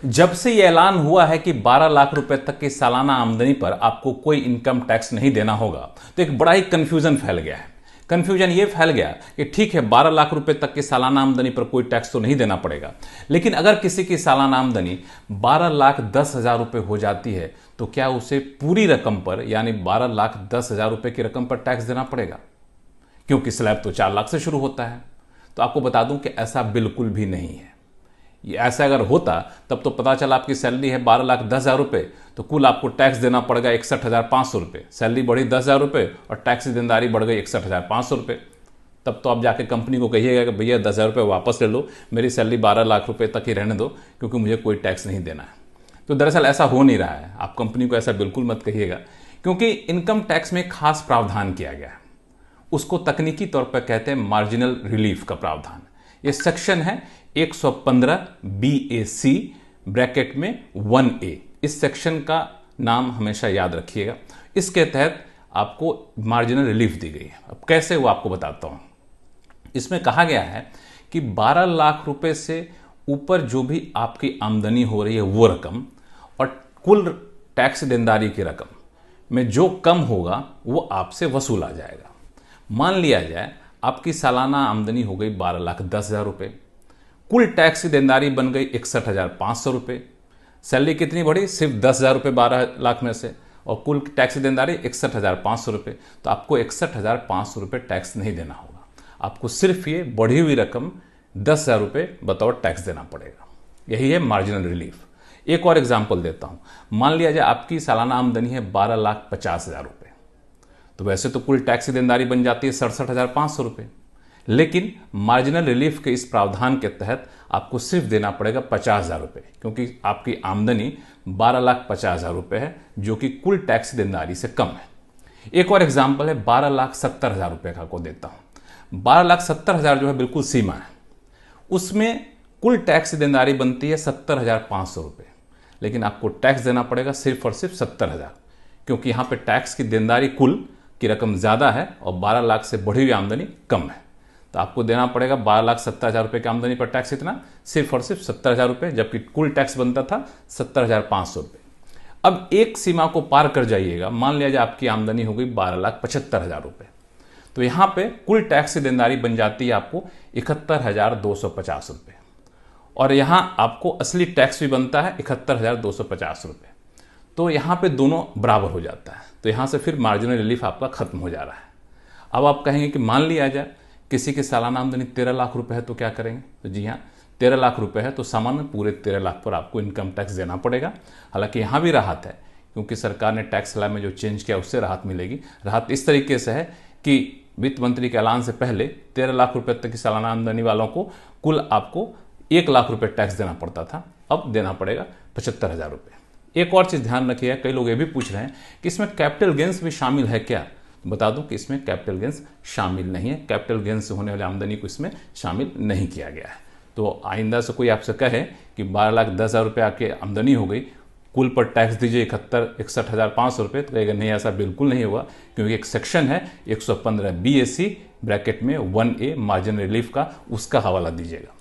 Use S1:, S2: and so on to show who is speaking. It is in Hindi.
S1: जब से यह ऐलान हुआ है कि 12 लाख रुपए तक की सालाना आमदनी पर आपको कोई इनकम टैक्स नहीं देना होगा, तो एक बड़ा ही कंफ्यूजन फैल गया है। कंफ्यूजन ये फैल गया कि ठीक है, 12 लाख रुपए तक की सालाना आमदनी पर कोई टैक्स तो नहीं देना पड़ेगा, लेकिन अगर किसी की सालाना आमदनी 12,10,000 रुपए हो जाती है तो क्या उसे पूरी रकम पर यानी 12,10,000 रुपए की रकम पर टैक्स देना पड़ेगा? क्योंकि स्लैब तो 4 लाख से शुरू होता है। तो आपको बता दूं कि ऐसा बिल्कुल भी नहीं है। ये ऐसा अगर होता तब तो पता चला आपकी सैलरी है 12,10,000 रुपए, तो कुल आपको टैक्स देना पड़ेगा 61,500 रुपए। सैलरी बढ़ी 10,000 रुपए और टैक्स की देनदारी बढ़ गई 61,500 रुपए। तब तो आप जाके कंपनी को कहिएगा कि भैया 10,000 रुपये वापस ले लो, मेरी सैलरी 12 लाख रुपए तक ही रहने दो, क्योंकि मुझे कोई टैक्स नहीं देना है। तो दरअसल ऐसा हो नहीं रहा है। आप कंपनी को ऐसा बिल्कुल मत कहिएगा, क्योंकि इनकम टैक्स में खास प्रावधान किया गया है। उसको तकनीकी तौर पर कहते हैं मार्जिनल रिलीफ का प्रावधान। ये सेक्शन है 115 BAC ब्रैकेट में 1A। इस सेक्शन का नाम हमेशा याद रखिएगा। इसके तहत आपको मार्जिनल रिलीफ दी गई है। अब कैसे वो आपको बताता हूं। इसमें कहा गया है कि 12 लाख रुपए से ऊपर जो भी आपकी आमदनी हो रही है वो रकम, और कुल टैक्स देनदारी की रकम में जो कम होगा वो आपसे वसूला जाएगा। मान लिया जाए आपकी सालाना आमदनी हो गई 12,10,000 रुपये, कुल टैक्स की देनदारी बन गई 61,500 रुपये। सैलरी कितनी बढ़ी? सिर्फ 10,000 रुपये 12 लाख में से, और कुल टैक्स की देनदारी 61,500 रुपये। तो आपको 61,500 रुपये टैक्स नहीं देना होगा। आपको सिर्फ ये बढ़ी हुई रकम 10,000 रुपये बतौर टैक्स देना पड़ेगा। यही है मार्जिनल रिलीफ। एक और एग्जाम्पल देता हूँ। मान लिया जाए आपकी सालाना आमदनी है 12,50,000 रुपये, तो वैसे तो कुल टैक्स की देनदारी बन जाती है 67,500 रुपये, लेकिन मार्जिनल रिलीफ के इस प्रावधान के तहत आपको सिर्फ देना पड़ेगा 50,000 रुपये, क्योंकि आपकी आमदनी 12,50,000 रुपये है, जो कि कुल टैक्स की देनदारी से कम है। एक और एग्जाम्पल है 12,70,000 रुपये का आपको देता हूँ। 12,70,000 जो है बिल्कुल सीमा है, उसमें कुल टैक्स की देनदारी बनती है 70,500 रुपये, लेकिन आपको टैक्स देना पड़ेगा सिर्फ और सिर्फ 70,000, क्योंकि यहाँ पे टैक्स की देनदारी कुल की रकम ज़्यादा है और 12 लाख से बढ़ी हुई आमदनी कम है। तो आपको देना पड़ेगा 12,70,000 रुपये की आमदनी पर टैक्स इतना, सिर्फ और सिर्फ 70,000 रुपये, जबकि कुल टैक्स बनता था 70,500 रुपये। अब एक सीमा को पार कर जाइएगा, मान लिया जाए आपकी आमदनी हो गई 12,75,000 रुपये, तो यहाँ पे कुल टैक्स की देनदारी बन जाती है आपको 71,250 रुपये, और यहाँ आपको असली टैक्स भी बनता है 71,250 रुपये। तो यहाँ पे दोनों बराबर हो जाता है। तो यहाँ से फिर मार्जिनल रिलीफ आपका खत्म हो जा रहा है। अब आप कहेंगे कि मान लिया जाए किसी की सालाना आमदनी 13 लाख रुपए है, तो क्या करेंगे? तो जी हाँ, 13 लाख रुपए है तो सामान्य पूरे 13 लाख पर आपको इनकम टैक्स देना पड़ेगा। हालांकि यहाँ भी राहत है, क्योंकि सरकार ने टैक्स स्लैब में जो चेंज किया उससे राहत मिलेगी। राहत इस तरीके से है कि वित्त मंत्री के ऐलान से पहले 13 लाख रुपए तक की सालाना आमदनी वालों को कुल आपको 1 लाख रुपए टैक्स देना पड़ता था, अब देना पड़ेगा 75,000 रुपये। एक और चीज़ ध्यान रखिएगा, कई लोग ये भी पूछ रहे हैं कि इसमें कैपिटल गेंस भी शामिल है क्या? बता दूं कि इसमें कैपिटल गेंस शामिल नहीं है। कैपिटल गेंस से होने वाली आमदनी को इसमें शामिल नहीं किया गया है। तो आइंदा से कोई आपसे कहे कि 12,10,000 रुपये आपकी आमदनी हो गई, कुल पर टैक्स दीजिए 61,500 रुपये, तो कहेगा नहीं, ऐसा बिल्कुल नहीं होगा, क्योंकि एक सेक्शन है 115 BAC ब्रैकेट में 1A मार्जिनल रिलीफ का, उसका हवाला दीजिएगा।